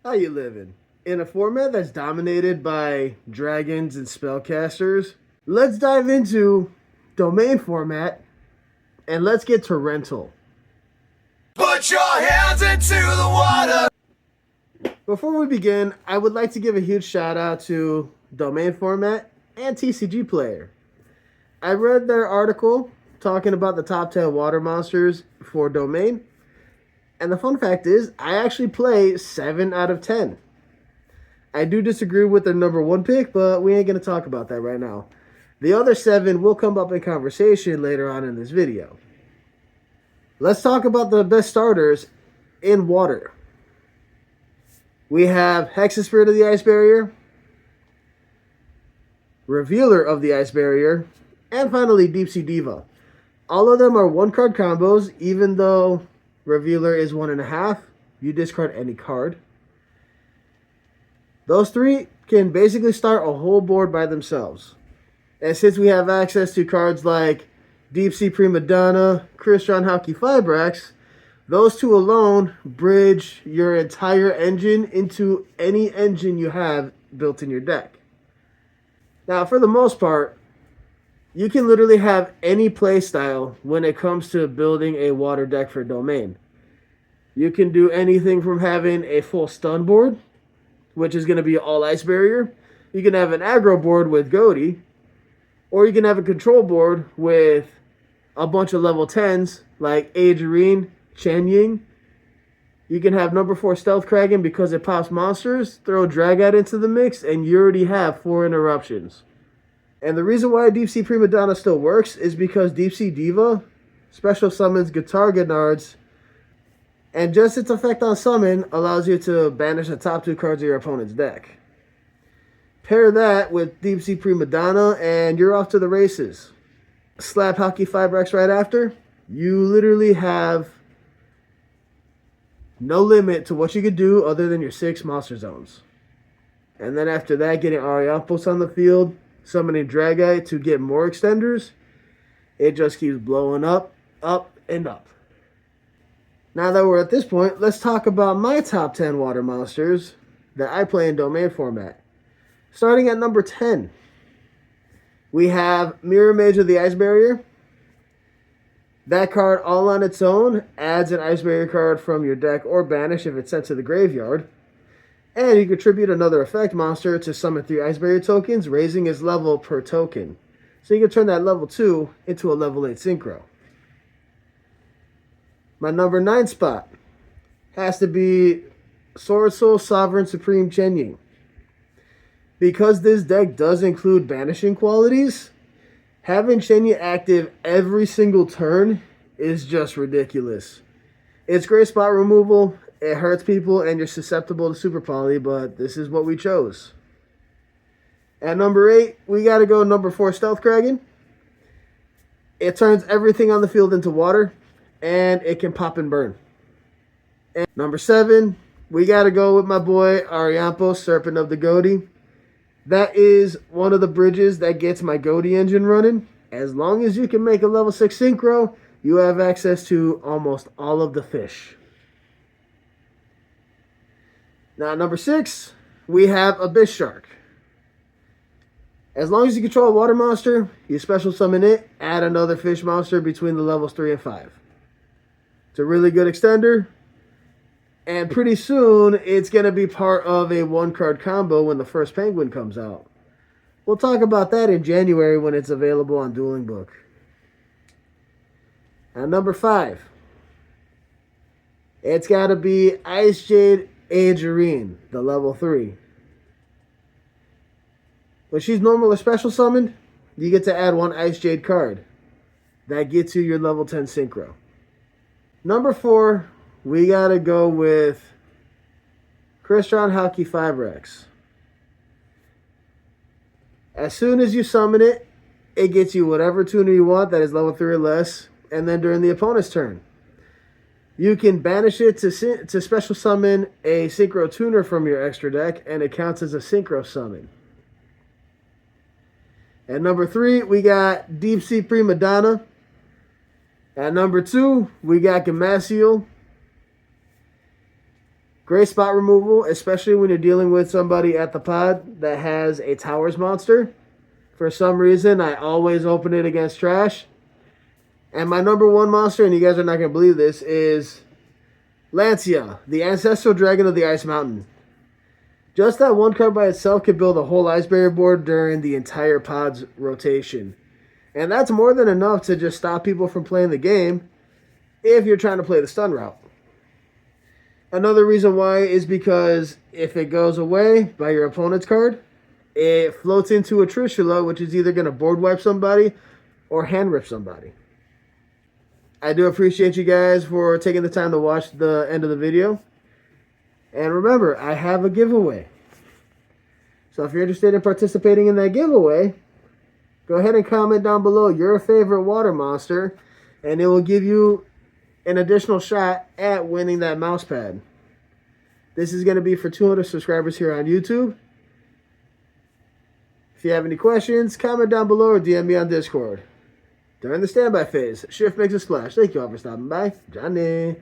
How you living? In a format that's dominated by dragons and spellcasters, let's dive into domain format and let's get torrential. Put your hands into the water. Before we begin, I would like to give a huge shout out to domain format and TCG Player. I read their article talking about the top 10 water monsters for domain, and the fun fact is I actually play 7 out of 10. I do disagree with their number one pick, but we ain't going to talk about that right now. The other 7 will come up in conversation later on in this video. Let's talk about the best starters in water. We have Hexa Spirit of the Ice Barrier, Revealer of the Ice Barrier, and finally Deep Sea Diva. All of them are 1-card combos, even though Revealer is 1.5. You discard any card. Those 3 can basically start a whole board by themselves. And since we have access to cards like Deep Sea Prima Donna, Crystron Hauki Fibrax, those 2 alone bridge your entire engine into any engine you have built in your deck. Now, for the most part, you can literally have any playstyle when it comes to building a water deck for domain. You can do anything from having a full stun board, which is going to be all Ice Barrier. You can have an aggro board with Goaty, or you can have a control board with a bunch of level 10s like Agerine, Chen Ying. You can have number 4 Stealth Kraken because it pops monsters, throw Dragout into the mix, and you already have 4 interruptions. And the reason why Deep Sea Prima Donna still works is because Deep Sea Diva special summons Guitar Gennards, and just its effect on summon allows you to banish the top 2 cards of your opponent's deck. Pair that with Deep Sea Prima Donna and you're off to the races. Slap Hauki Fibrax right after. You literally have no limit to what you could do other than your 6 monster zones. And then after that, getting Ariampos on the field, summoning Dragite to get more extenders. It just keeps blowing up, and up. Now that we're at this point, let's talk about my top 10 water monsters that I play in domain format. Starting at number 10, we have Mirror Mage of the Ice Barrier. That card all on its own adds an Ice Barrier card from your deck or banish if it's sent to the graveyard. And you contribute another effect monster to summon 3 Ice Barrier tokens, raising its level per token. So you can turn that level 2 into a level 8 Synchro. My number 9 spot has to be Sword Soul Sovereign Supreme Chen Ying. Because this deck does include banishing qualities, having Chen Ying active every single turn is just ridiculous. It's great spot removal. It hurts people and you're susceptible to Super Poly, but this is what we chose. At number 8, we got to go number 4 Stealth Kraken. It turns everything on the field into water, and it can pop and burn. And number 7, we got to go with my boy Ariampos, Serpent of the Goaty. That is one of the bridges that gets my Goaty engine running. As long as you can make a level 6 Synchro, you have access to almost all of the fish. Now, number 6, we have Abyss Shark. As long as you control a water monster, you special summon it, add another fish monster between the levels 3 and 5. It's a really good extender, and pretty soon it's going to be part of a 1-card combo when the first Penguin comes out. We'll talk about that in January when it's available on Dueling Book. And number 5, it's got to be Ice Jade Agerine, the level 3. When she's normal or special summoned, you get to add 1 Ice Jade card. That gets you your level 10 Synchro. Number 4, we got to go with Crystron Hauki Fibrax. As soon as you summon it, it gets you whatever tuner you want that is level 3 or less, and then during the opponent's turn, you can banish it to special summon a Synchro tuner from your extra deck, and it counts as a Synchro summon. At number 3, we got Deep Sea Prima Donna. At number 2, we got Gamasiel. Great spot removal, especially when you're dealing with somebody at the pod that has a Towers monster. For some reason, I always open it against trash. And my number one monster, and you guys are not going to believe this, is Lancia, the ancestral dragon of the Ice Mountain. Just that one card by itself could build a whole Ice Barrier board during the entire pod's rotation. And that's more than enough to just stop people from playing the game if you're trying to play the stun route. Another reason why is because if it goes away by your opponent's card, it floats into a Trishula, which is either going to board wipe somebody or hand rip somebody. I do appreciate you guys for taking the time to watch the end of the video. And remember, I have a giveaway. So if you're interested in participating in that giveaway, go ahead and comment down below your favorite water monster, and it will give you an additional shot at winning that mouse pad. This is going to be for 200 subscribers here on YouTube. If you have any questions, comment down below or DM me on Discord. During the standby phase, Shift makes a splash. Thank you all for stopping by. Johnny.